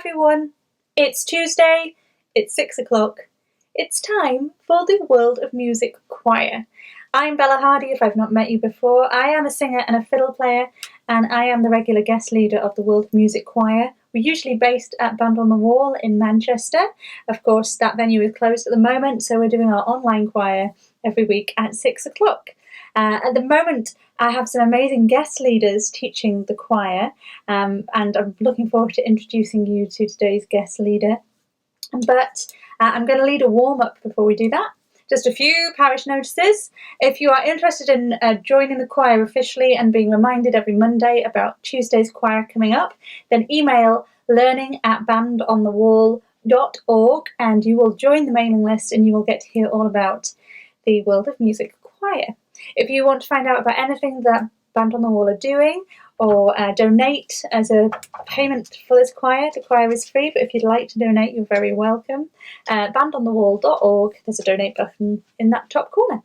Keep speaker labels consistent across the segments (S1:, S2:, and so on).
S1: everyone, it's Tuesday, it's 6 o'clock. It's time for the World of Music Choir. I'm Bella Hardy, if I've not met you before. I am a singer and a fiddle player, and I am the regular guest leader of the World of Music Choir. We're usually based at Band on the Wall in Manchester. Of course, that venue is closed at the moment, so we're doing our online choir every week at 6 o'clock. At the moment, I have some amazing guest leaders teaching the choir, and I'm looking forward to introducing you to today's guest leader. But I'm going to lead a warm-up before we do that. Just a few parish notices. If you are interested in joining the choir officially and being reminded every Monday about Tuesday's choir coming up, then email learning@bandonthewall.org and you will join the mailing list and you will get to hear all about the World of Music Choir. If you want to find out about anything that Band on the Wall are doing or donate as a payment for this choir, the choir is free, but if you'd like to donate, you're very welcome. bandonthewall.org, there's a donate button in that top corner.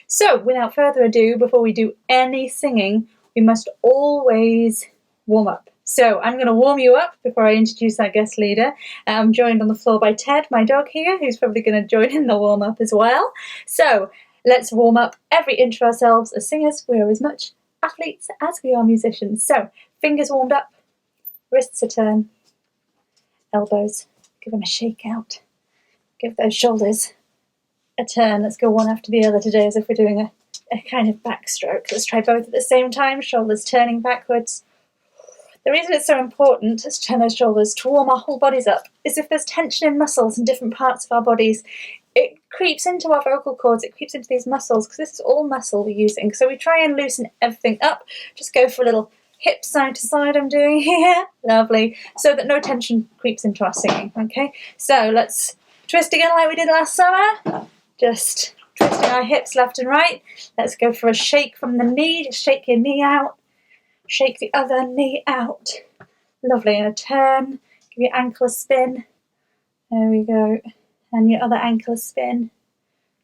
S1: So, without further ado, before we do any singing, we must always warm up. So, I'm going to warm you up before I introduce our guest leader. I'm joined on the floor by Ted, my dog here, who's probably going to join in the warm-up as well. So, let's warm up every inch of ourselves. As singers, we are as much athletes as we are musicians. So, fingers warmed up, wrists a turn, elbows, give them a shake out, give those shoulders a turn. Let's go one after the other today as if we're doing a kind of backstroke. Let's try both at the same time, shoulders turning backwards. The reason it's so important to turn those shoulders to warm our whole bodies up is if there's tension in muscles in different parts of our bodies, it creeps into our vocal cords, it creeps into these muscles, because this is all muscle we're using. So we try and loosen everything up. Just go for a little hip side to side I'm doing here. Lovely. So that no tension creeps into our singing, okay? So let's twist again like we did last summer. Just twisting our hips left and right. Let's go for a shake from the knee. Just shake your knee out. Shake the other knee out. Lovely. And a turn. Give your ankle a spin. There we go. And your other ankle a spin.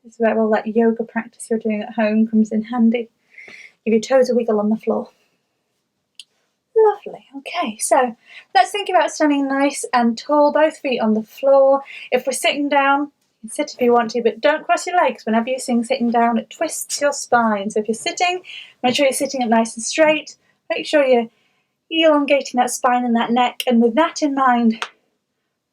S1: This is where all that yoga practice you're doing at home comes in handy. Give your toes a wiggle on the floor. Lovely. Okay, so let's think about standing nice and tall, both feet on the floor. If we're sitting down, you can sit if you want to, but don't cross your legs. Whenever you sing sitting down, it twists your spine. So if you're sitting, make sure you're sitting up nice and straight. Make sure you're elongating that spine and that neck. And with that in mind,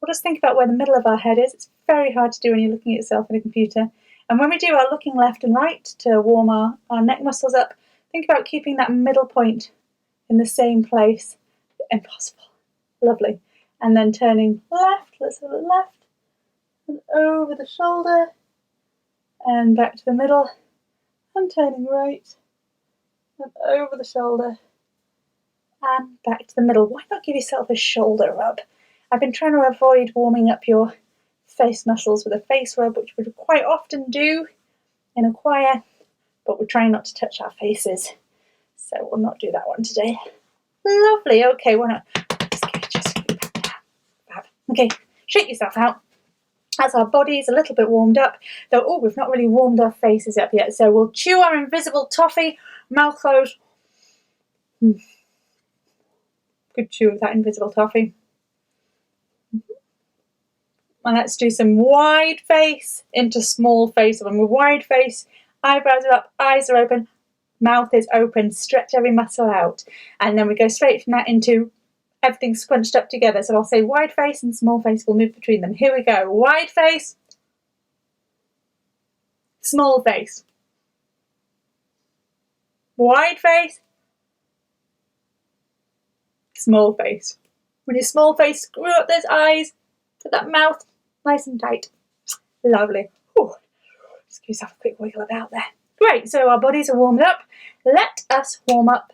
S1: we'll just think about where the middle of our head is. It's very hard to do when you're looking at yourself in a computer. And when we do our looking left and right to warm our neck muscles up, think about keeping that middle point in the same place. Impossible. Lovely. And then turning left. Let's have a left. And over the shoulder. And back to the middle. And turning right. And over the shoulder. And back to the middle. Why not give yourself a shoulder rub? I've been trying to avoid warming up your face muscles with a face rub, which we quite often do in a choir, but we're trying not to touch our faces, so we'll not do that one today. Lovely. Okay, why not? Just okay, shake yourself out. As our body's a little bit warmed up, though, we've not really warmed our faces up yet, so we'll chew our invisible toffee, mouth closed. Good chew of that invisible toffee. And let's do some wide face into small face. When we're wide face, eyebrows are up, eyes are open, mouth is open, stretch every muscle out. And then we go straight from that into everything scrunched up together. So I'll say wide face and small face, we'll move between them. Here we go. Wide face, small face. Wide face, small face. When you're small face, screw up those eyes, put that mouth nice and tight. Lovely. Ooh. Just give yourself a quick wiggle about there. Great, so our bodies are warmed up. Let us warm up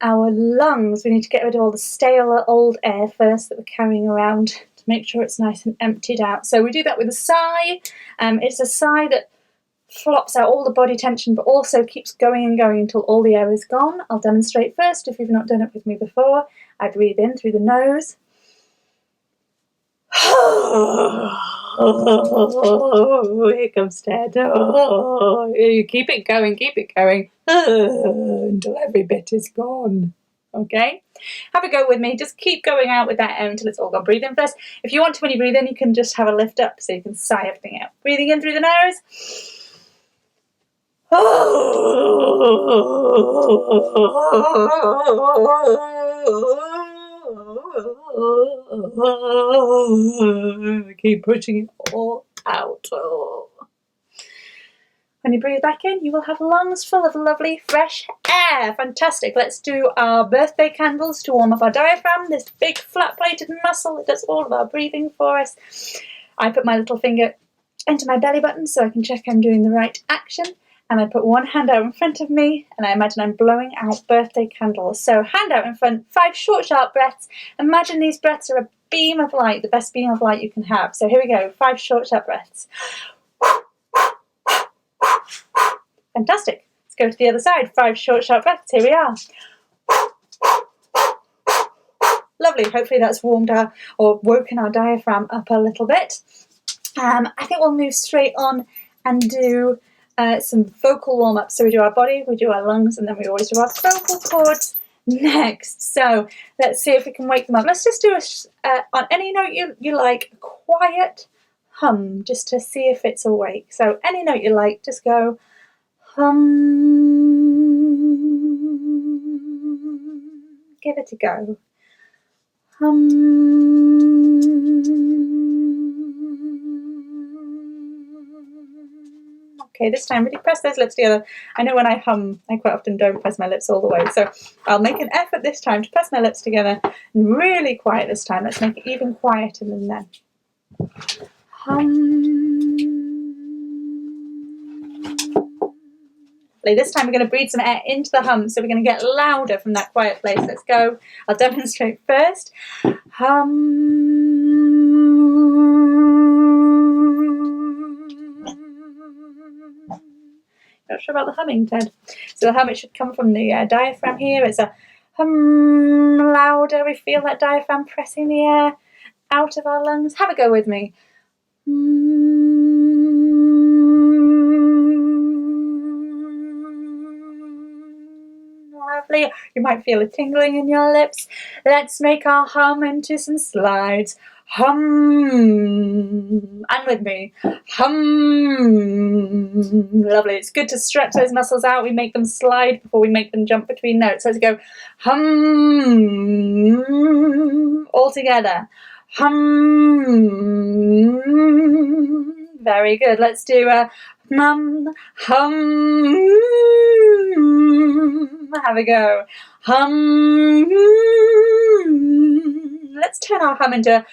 S1: our lungs. We need to get rid of all the stale old air first that we're carrying around to make sure it's nice and emptied out. So we do that with a sigh. It's a sigh that flops out all the body tension, but also keeps going and going until all the air is gone. I'll demonstrate first if you've not done it with me before. I breathe in through the nose. Here comes Ted. You keep it going until every bit is gone. Okay, have a go with me. Just keep going out with that air until it's all gone. Breathe in first. If you want to, when you breathe in, you can just have a lift up so you can sigh everything out. Breathing in through the nose. Keep pushing it all out. When you breathe back in, you will have lungs full of lovely fresh air. Fantastic. Let's do our birthday candles to warm up our diaphragm, this big flat-plated muscle that does all of our breathing for us. I put my little finger into my belly button so I can check I'm doing the right action. And I put one hand out in front of me, and I imagine I'm blowing out birthday candles. So hand out in front, 5 short, sharp breaths. Imagine these breaths are a beam of light, the best beam of light you can have. So here we go, 5 short, sharp breaths. Fantastic. Let's go to the other side. 5 short, sharp breaths. Here we are. Lovely. Hopefully that's warmed our, or woken our diaphragm up a little bit. I think we'll move straight on and do some vocal warm-up. So we do our body, we do our lungs, and then we always do our vocal cords next. So let's see if we can wake them up. Let's just do on any note you like, a quiet hum, just to see if it's awake. So any note you like, just go hum. Give it a go. Okay, this time really press those lips together. I know when I hum, I quite often don't press my lips all the way, so I'll make an effort this time to press my lips together and really quiet this time. Let's make it even quieter than then. Hum. This time we're going to breathe some air into the hum, so we're going to get louder from that quiet place. Let's go. I'll demonstrate first. Hum. Not sure about the humming, Ted. So the hum, it should come from the diaphragm here. It's a hum, louder. We feel that diaphragm pressing the air out of our lungs. Have a go with me. Lovely. You might feel a tingling in your lips. Let's make our hum into some slides. Hum. And with me. Hum. Lovely. It's good to stretch those muscles out. We make them slide before we make them jump between notes. Let's go. Hum. All together. Hum. Very good. Let's do a hum. Have a go. Hum. Let's turn our hum into a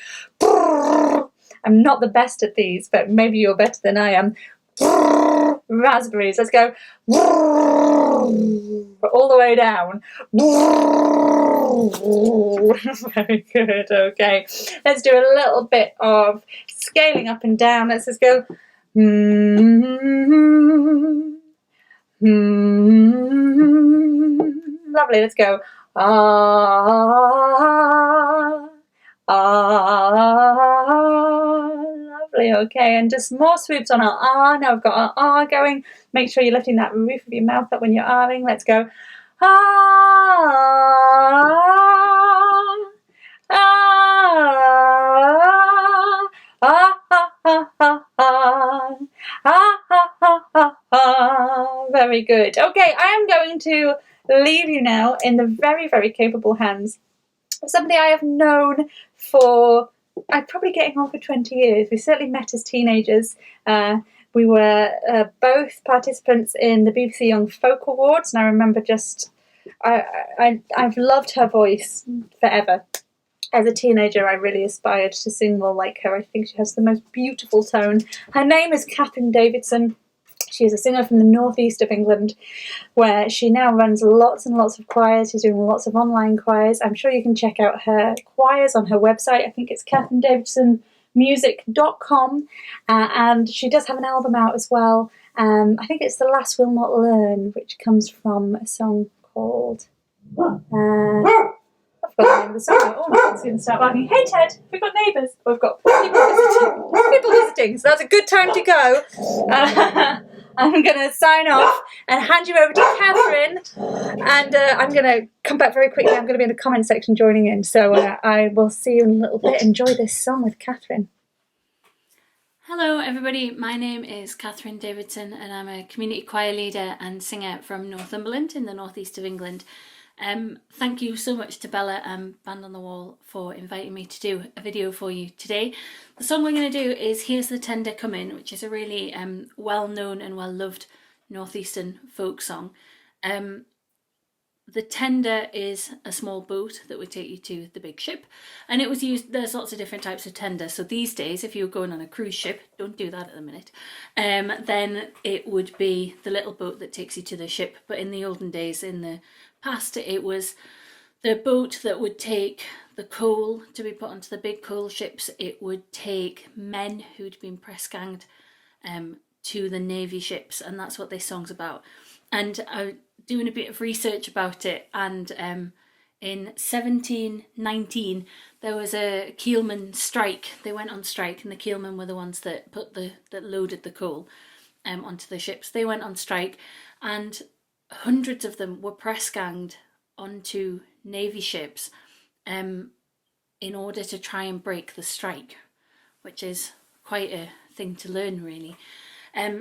S1: brrr. I'm not the best at these, but maybe you're better than I am. Brrr. Raspberries. Let's go. Brrr. All the way down. Very good. Okay. Let's do a little bit of scaling up and down. Let's just go. Lovely. Let's go. Ah. Lovely. Okay, and just more swoops on our ah. Now we've got our ah going. Make sure you're lifting that roof of your mouth up when you're ahhing. Let's go. Very good. Okay, I am going to leave you now in the very, very capable hands of somebody I have known for, I'm probably getting on for 20 years. We certainly met as teenagers. We were both participants in the BBC Young Folk Awards, and I remember I've loved her voice forever. As a teenager, I really aspired to sing more like her. I think she has the most beautiful tone. Her name is Kathryn Davidson. She is a singer from the northeast of England, where she now runs lots and lots of choirs. She's doing lots of online choirs. I'm sure you can check out her choirs on her website. I think it's kathryndavidsonmusic.com. And she does have an album out as well. I think it's The Lass Will Not Learn, which comes from a song called... I've got the name of the song. Oh, my son's going to start barking. Hey, Ted, we've got neighbours. We've got people visiting. So that's a good time to go. I'm going to sign off and hand you over to Kathryn. And I'm going to come back very quickly. I'm going to be in the comment section joining in. So I will see you in a little bit. Enjoy this song with Kathryn.
S2: Hello everybody, my name is Kathryn Davidson and I'm a community choir leader and singer from Northumberland in the northeast of England. Thank you so much to Bella and Band on the Wall for inviting me to do a video for you today. The song we're going to do is Here's the Tender Comin', which is a really well-known and well-loved northeastern folk song. The tender is a small boat that would take you to the big ship, and it was used, there's lots of different types of tender. So these days, if you're going on a cruise ship, don't do that at the minute, then it would be the little boat that takes you to the ship. But in the olden days, in the past, it was the boat that would take the coal to be put onto the big coal ships. It would take men who'd been press ganged to the navy ships, and that's what this song's about. And I doing a bit of research about it, and in 1719 there was a keelman strike. They went on strike, and the keelmen were the ones that loaded the coal onto the ships. They went on strike, and hundreds of them were press ganged onto navy ships in order to try and break the strike, which is quite a thing to learn, really.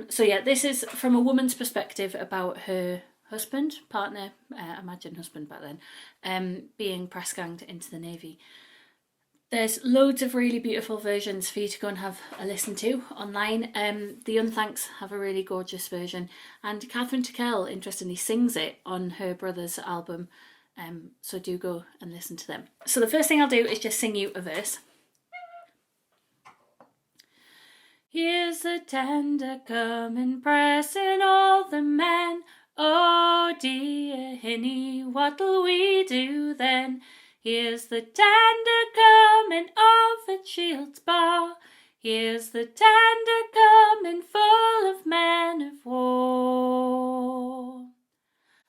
S2: So yeah, this is from a woman's perspective about her husband, partner, imagine husband back then, being press ganged into the navy. There's loads of really beautiful versions for you to go and have a listen to online. The Unthanks have a really gorgeous version, and Kathryn Davidson, interestingly, sings it on her brother's album, so do go and listen to them. So the first thing I'll do is just sing you a verse. Here's the tender comin', pressing all the men. Oh dear hinny, what'll we do then? Here's the tender comin' off at Shield's bar. Here's the tender comin', full of men of war.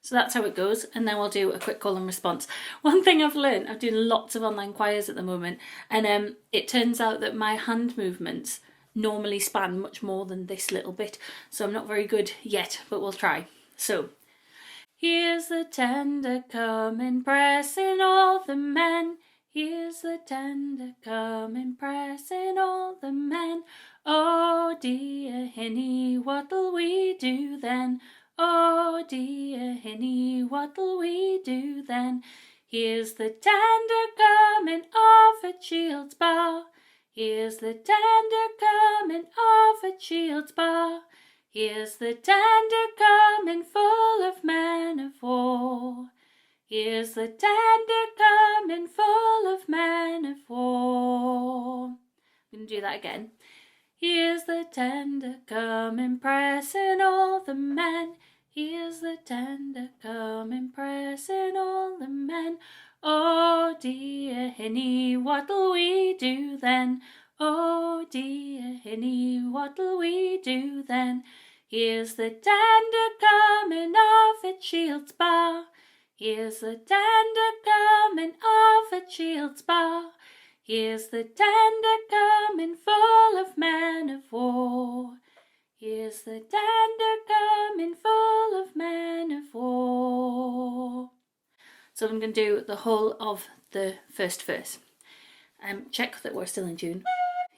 S2: So that's how it goes, and then we'll do a quick call and response. One thing I've learned, I'm doing lots of online choirs at the moment, and it turns out that my hand movements normally span much more than this little bit, so I'm not very good yet, but we'll try. So, here's the tender comin', pressing all the men. Here's the tender comin', pressing all the men. Oh dear hinny, what'll we do then? Oh dear hinny, what'll we do then? Here's the tender comin' off at Shield's bar. Here's the tender comin' off at Shield's bar. Here's the tender comin', full of men of war. Here's the tender comin', full of men of war. I'm going to do that again. Here's the tender comin', pressing all the men. Here's the tender comin', pressing all the men. Oh dear hinny, what'll we do then? Oh dear hinny, what'll we do then? Here's the tender comin' off at Shield's bar. Here's the tender comin' off at Shield's bar. Here's the tender comin', full of men of war. Here's the tender comin', full of men of war. So I'm going to do the whole of the first verse. Check that we're still in tune.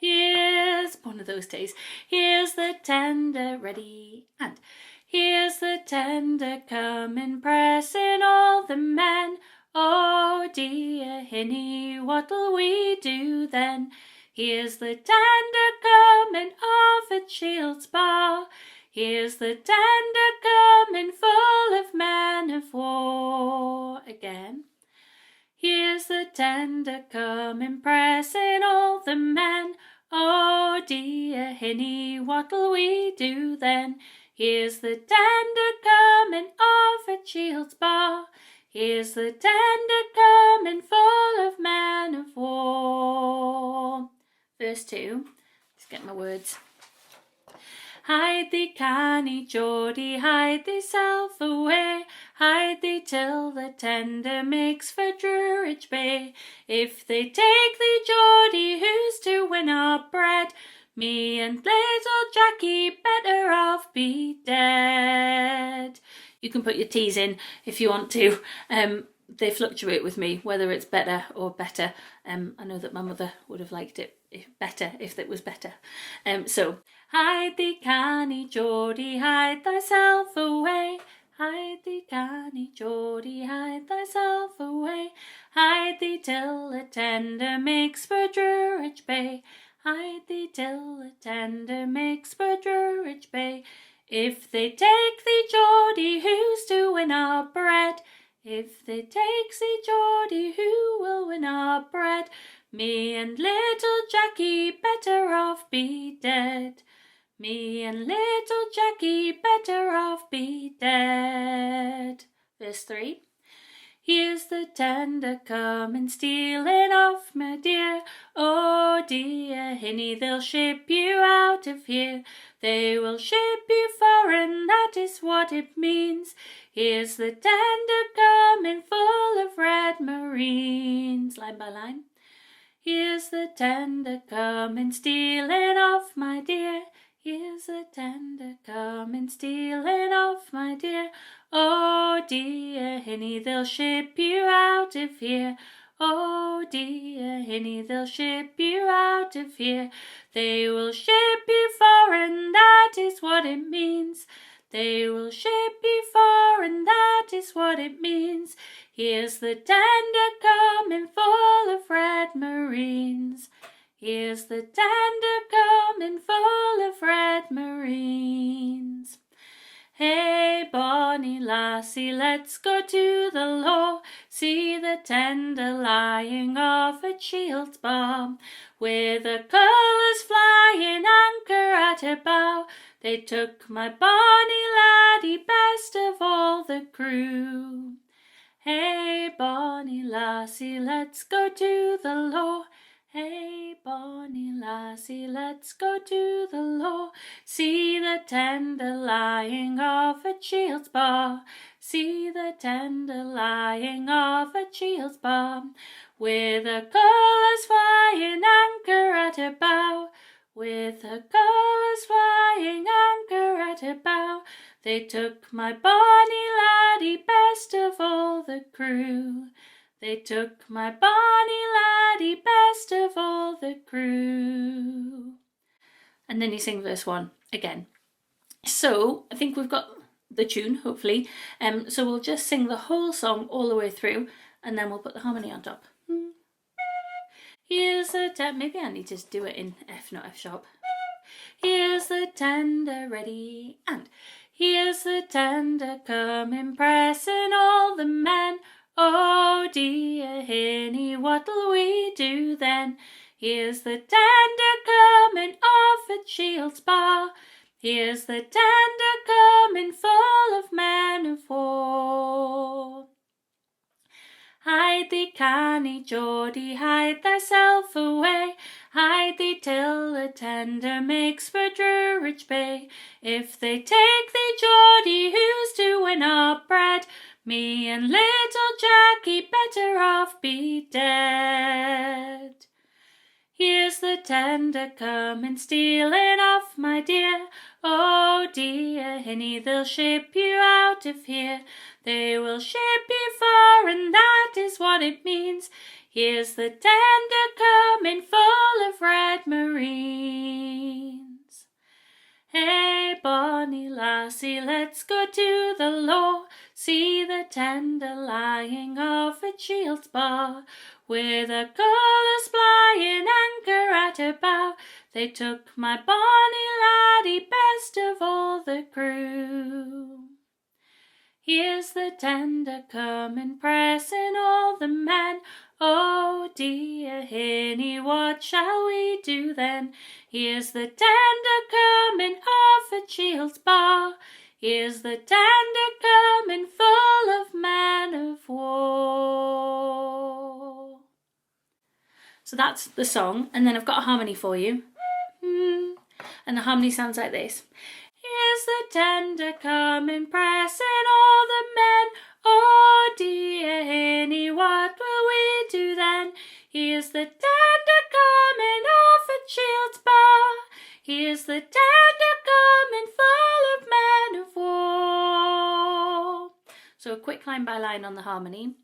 S2: Here's one of those days. Here's the tender, ready, and here's the tender comin', pressing all the men. Oh dear hinny, what'll we do then? Here's the tender comin' off at Shield's bar. Here's the tender comin', full of men of war. Again. Here's the tender comin', pressing all the men. Oh dear hinny, what'll we do then? Here's the tender comin' off at Shield's bar. Here's the tender comin', full of men of war. Verse 2. Let's get my words. Hide thee, canny Geordie, hide thyself away. Hide thee till the tender makes for Druridge Bay. If they take thee, Geordie, who's to win our bread? Me and little Jackie better off be dead. You can put your T's in if you want to. They fluctuate with me, whether it's better or better. I know that my mother would have liked it better if it was better. So, hide thee, canny Geordie, hide thyself away. Hide thee, canny Geordie, hide thyself away. Hide thee till the tender makes for Druridge Bay. Hide thee till the tender makes for Druridge Bay. If they take thee, Geordie, who's to win our bread? If they take thee, Geordie, who will win our bread? Me and little Jackie better off be dead. Me and little Jackie better off be dead. Verse 3. Here's the tender coming, stealing off my dear. Oh dear, hinny, they'll ship you out of here. They will ship you foreign, that is what it means. Here's the tender coming, full of red marines. Line by line. Here's the tender coming, stealing off my dear. Here's the tender coming, stealing off my dear. Oh dear, hinny, they'll ship you out of here. Oh dear, hinny, they'll ship you out of here. They will ship you foreign, that is what it means. They will ship you foreign, that is what it means. Here's the tender coming, full of red marines. Here's the tender coming, full of red marines. Hey, bonny lassie, let's go to the law. See the tender lying off at Shield's bar, with the colours flying, anchor at her bow. They took my bonny laddie, best of all the crew. Hey, bonny lassie, let's go to the law. Hey, bonny lassie, let's go to the law. See the tender lying off at Shield's bar. See the tender lying off at Shield's bar, with the colours flying, anchor at her bow. With the colours flying, anchor at her bow. They took my bonny laddie, best of all the crew. They took my bonny laddie, best of all the crew. And then you sing verse 1 again. So I think we've got the tune, hopefully. So we'll just sing the whole song all the way through, and then we'll put the harmony on top. Here's the maybe I need to do it in F, not F sharp. Here's the tender ready, and here's the tender coming, pressing all the men. Oh dear, hinny, what'll we do then? Here's the tender coming off at Shield's bar. Here's the tender coming, full of men of war. Hide thee, canny Geordie, hide thyself away. Hide thee till the tender makes for Druridge Bay. If they take thee, Geordie, who's to win our bread? Me and little Jackie better off be dead. Here's the tender coming, stealing off my dear. Oh dear, hinny, they'll ship you out of here. They will ship you far, and that is what it means. Here's the tender coming, full of red marines. Hey, bonny lassie, let's go to the law. See the tender lying off at Shield's bar, with the colours flying, anchor at her bow. They took my bonny laddie, best of all the crew. Here's the tender coming, pressing all the men. Oh dear, hinny, what shall we do then? Here's the tender coming off at Shield's bar. Here's the tender coming, full of men of war. So that's the song, and then I've got a harmony for you. And the harmony sounds like this. Here's the tender coming, pressing all the men. Oh dear, hinny, what will we do then? Here's the tender coming off at Shield's bar. Here's the tender coming, full of men of war. So a quick line by line on the harmony.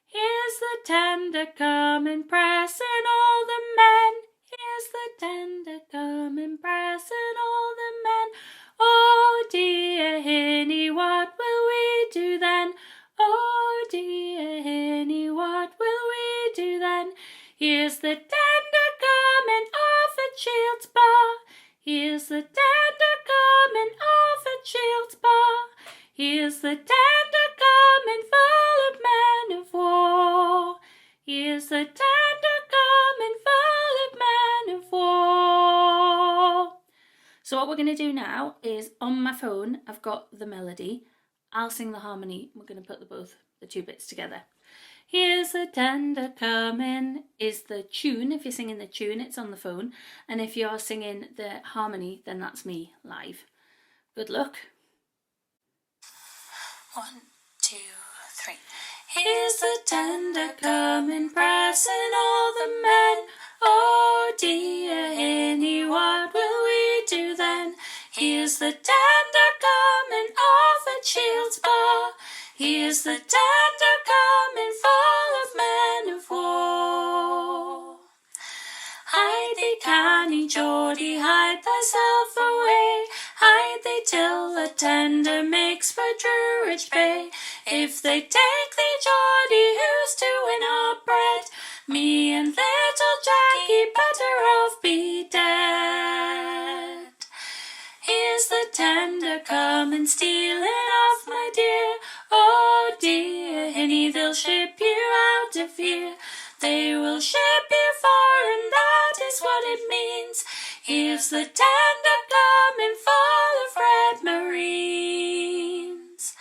S2: Here's the tender coming, pressing all the men. Here's the tender coming, pressing all the men. Oh dear hinny, what will we do then? Oh dear hinny, what will we do then? Here's the tender coming off at Shield's Bar. Here's the tender coming off at Shield's Bar. Here's the tender coming, full of men of war. Here's the tender coming, full of men of war. So what we're going to do now is, on my phone, I've got the melody. I'll sing the harmony. We're going to put the two bits together. Here's the tender coming is the tune. If you're singing the tune, it's on the phone. And if you're singing the harmony, then that's me live. Good luck. 1, 2, 3. Here's the tender coming, pressing all the men. Oh dear hinny, what will we do then? Here's the tender coming off at Shield's Bar. Here's the tender coming, full of men of war. Hide thee, canny Geordie, hide thyself away. Hide thee till the tender makes for Druridge Bay. If they take thee, Geordie, who's to win our bread? Me and little Jackie, better off be dead. Here's the tender coming, stealing off my dear. Oh dear hinny, they'll ship you out of here. They will ship you far, and that is what it means. Here's the tender coming, full of red marines.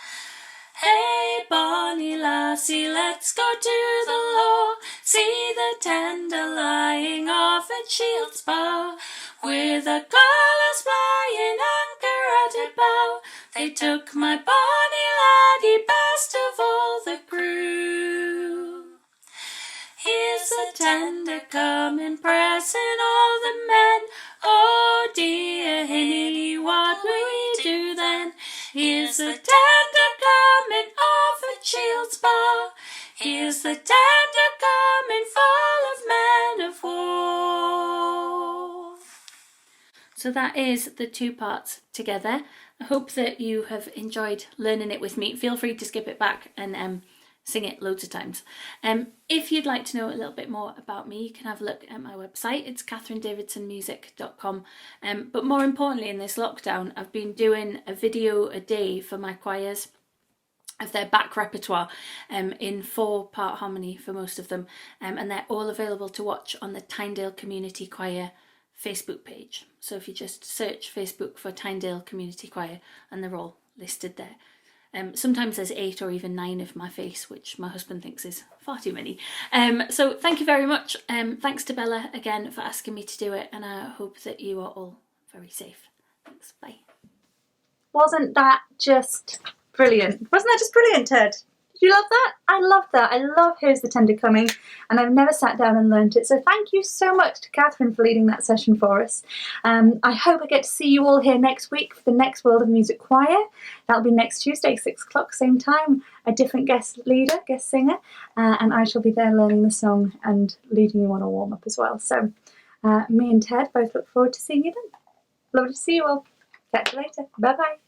S2: Hey bonny lassie, let's go to the law. See the tender lying off at Shield's Bar, with a colours flying anchor at her bow. They took my bonny laddie, best of all the crew. Here's the tender coming, pressing all the men. Oh dear hinny, what will we do then? Here's the tender coming off at Shield's Bar. Here's the tender coming, full of men of war. So that is the two parts together. I hope that you have enjoyed learning it with me. Feel free to skip it back and sing it loads of times. If you'd like to know a little bit more about me, you can have a look at my website. It's kathryndavidsonmusic.com. But more importantly, in this lockdown, I've been doing a video a day for my choirs of their back repertoire in 4-part harmony for most of them. And they're all available to watch on the Tyndale Community Choir Facebook page. So if you just search Facebook for Tyndale Community Choir, and they're all listed there. Sometimes there's 8 or even 9 of my face, which my husband thinks is far too many. So thank you very much. Thanks to Bella again for asking me to do it, and I hope that you are all very safe. Thanks, bye.
S1: Wasn't that just brilliant? Wasn't that just brilliant, Ted? Did you love that? I love that. I love Here's the Tender Coming, and I've never sat down and learnt it. So thank you so much to Kathryn for leading that session for us. I hope I get to see you all here next week for the next World of Music Choir. That'll be next Tuesday, 6 o'clock, same time. A different guest singer, and I shall be there learning the song and leading you on a warm-up as well. So me and Ted both look forward to seeing you then. Lovely to see you all. Catch you later. Bye-bye.